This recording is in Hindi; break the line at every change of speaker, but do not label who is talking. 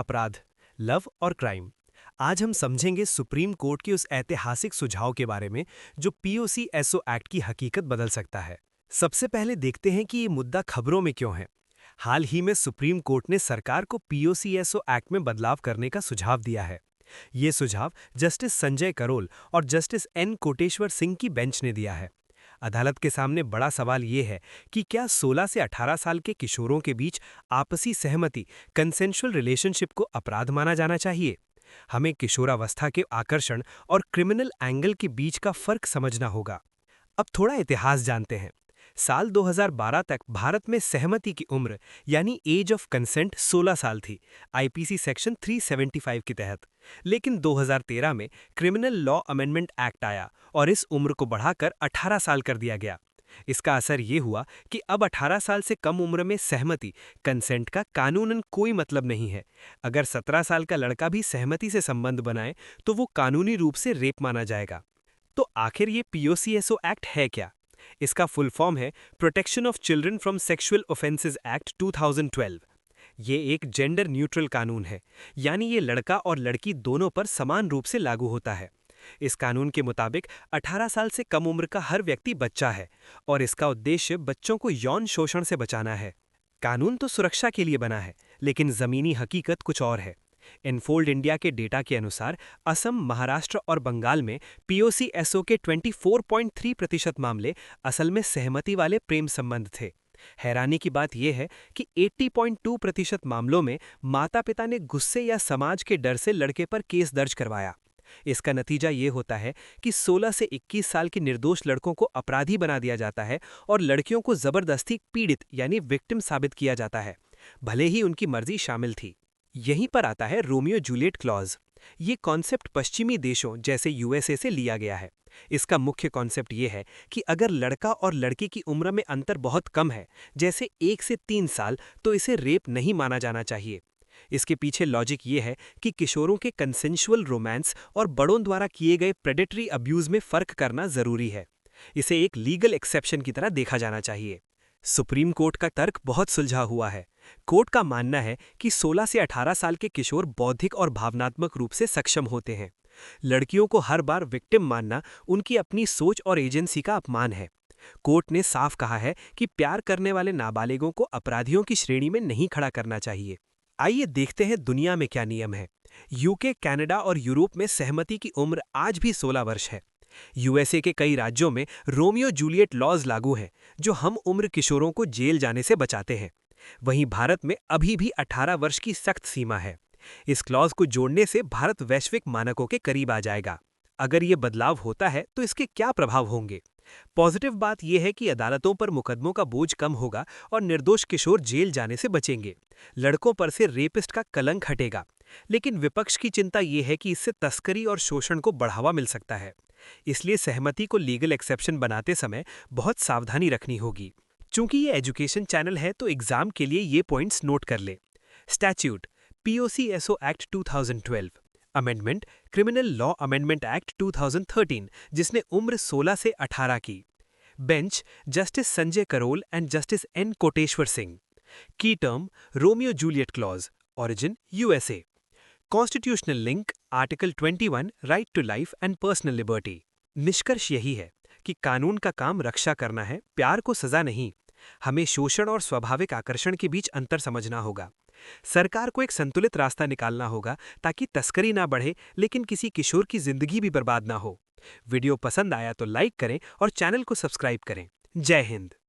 अपराध, लव और क्राइम। आज हम समझेंगे सुप्रीम कोर्ट के उस ऐतिहासिक सुझाव के बारे में जो पीओसी एसओ एक्ट की हकीकत बदल सकता है। सबसे पहले देखते हैं कि ये मुद्दा खबरों में क्यों है। हाल ही में सुप्रीम कोर्ट ने सरकार को पीओसी एसओ एक्ट में बदलाव करने का सुझाव दिया है। ये सुझाव जस्टिस संजय करोल और जस्टिस एन कोटेश्वर सिंह की बेंच ने दिया है। अदालत के सामने बड़ा सवाल ये है कि क्या 16 से 18 साल के किशोरों के बीच आपसी सहमति कंसेंशुअल रिलेशनशिप को अपराध माना जाना चाहिए। हमें किशोरावस्था के आकर्षण और क्रिमिनल एंगल के बीच का फर्क समझना होगा। अब थोड़ा इतिहास जानते हैं। साल 2012 तक भारत में सहमति की उम्र यानी एज ऑफ कंसेंट 16 साल थी, आईपीसी सेक्शन 375 के तहत। लेकिन 2013 में क्रिमिनल लॉ अमेंडमेंट एक्ट आया और इस उम्र को बढ़ाकर 18 साल कर दिया गया। इसका असर ये हुआ कि अब 18 साल से कम उम्र में सहमति कंसेंट का कानूनन कोई मतलब नहीं है। अगर 17 साल का लड़का भी सहमति से संबंध बनाए तो वो कानूनी रूप से रेप माना जाएगा। तो आखिर ये पीओसीएसओ एक्ट है क्या? इसका फुल फॉर्म है protection of children from sexual offences act 2012। ये एक जेंडर न्यूट्रल कानून है, यानी ये लड़का और लड़की दोनों पर समान रूप से लागू होता है। इस कानून के मुताबिक 18 साल से कम उम्र का हर व्यक्ति बच्चा है और इसका उद्देश्य बच्चों को यौन शोषण से बचाना है। कानून तो सुरक्षा के लिए बना है, लेकिन जमीनी हकीकत कुछ और है। इनफोल्ड इंडिया के डेटा के अनुसार असम, महाराष्ट्र और बंगाल में पीओसीएसओ के 24.3% मामले असल में सहमति वाले प्रेम संबंध थे। हैरानी की बात यह है कि 80.2% मामलों में माता-पिता ने गुस्से या समाज के डर से लड़के पर केस दर्ज करवाया। इसका नतीजा ये होता है कि 16 से 21 साल के निर्दोष लड़कों को अपराधी बना दिया जाता है और लड़कियों को जबरदस्ती पीड़ित यानी विक्टिम साबित किया जाता है, भले ही उनकी मर्जी शामिल थी। यहीं पर आता है रोमियो जूलियट क्लॉज। ये कॉन्सेप्ट पश्चिमी देशों जैसे यूएसए से लिया गया है। इसका मुख्य कॉन्सेप्ट ये है कि अगर लड़का और लड़की की उम्र में अंतर बहुत कम है, जैसे 1 से 3 साल, तो इसे रेप नहीं माना जाना चाहिए। इसके पीछे लॉजिक ये है कि किशोरों के कंसेंशुअल रोमांस और बड़ों द्वारा किए गए प्रेडेटरी अब्यूज में फर्क करना जरूरी है। इसे एक लीगल एक्सेप्शन की तरह देखा जाना चाहिए। सुप्रीम कोर्ट का तर्क बहुत सुलझा हुआ है। कोर्ट का मानना है कि 16 से 18 साल के किशोर बौद्धिक और भावनात्मक रूप से सक्षम होते हैं। लड़कियों को हर बार विक्टिम मानना उनकी अपनी सोच और एजेंसी का अपमान है। कोर्ट ने साफ कहा है कि प्यार करने वाले नाबालिगों को अपराधियों की श्रेणी में नहीं खड़ा करना चाहिए। आइए देखते हैं दुनिया में क्या नियम है। यूके, कनाडा और यूरोप में सहमति की उम्र आज भी 16 वर्ष है। यूएसए के कई राज्यों में रोमियो जूलियट लॉज लागू हैं, जो हम उम्र किशोरों को जेल जाने से बचाते हैं। वहीं भारत में अभी भी 18 वर्ष की सख्त सीमा है। इस क्लॉज को जोड़ने से भारत वैश्विक मानकों के करीब आ जाएगा। अगर ये बदलाव होता है तो इसके क्या प्रभाव होंगे? पॉजिटिव बात यह है कि अदालतों पर मुकदमों का बोझ कम होगा और निर्दोष किशोर जेल जाने से बचेंगे। लड़कों पर से रेपिस्ट का कलंक हटेगा। लेकिन विपक्ष की चिंता यह है कि इससे तस्करी और शोषण को बढ़ावा मिल सकता है। इसलिए सहमति को लीगल एक्सेप्शन बनाते समय बहुत सावधानी रखनी होगी। चूंकि ये एजुकेशन चैनल है तो एग्जाम के लिए ये पॉइंट्स नोट कर ले। Statute POCSO act 2012, amendment criminal law amendment act 2013 जिसने उम्र 16 से 18 की। Bench justice Sanjay Karol and justice N Koteshwar Singh. की term Romeo Juliet clause, origin USA. Constitutional link article 21 right to life and personal liberty. निष्कर्ष यही है कि कानून का काम रक्षा करना है, प्यार को सजा नहीं। हमें शोषण और स्वाभाविक आकर्षण के बीच अंतर समझना होगा। सरकार को एक संतुलित रास्ता निकालना होगा ताकि तस्करी ना बढ़े लेकिन किसी किशोर की जिंदगी भी बर्बाद ना हो। वीडियो पसंद आया तो लाइक करें और चैनल को सब्सक्राइब करें। जय हिंद।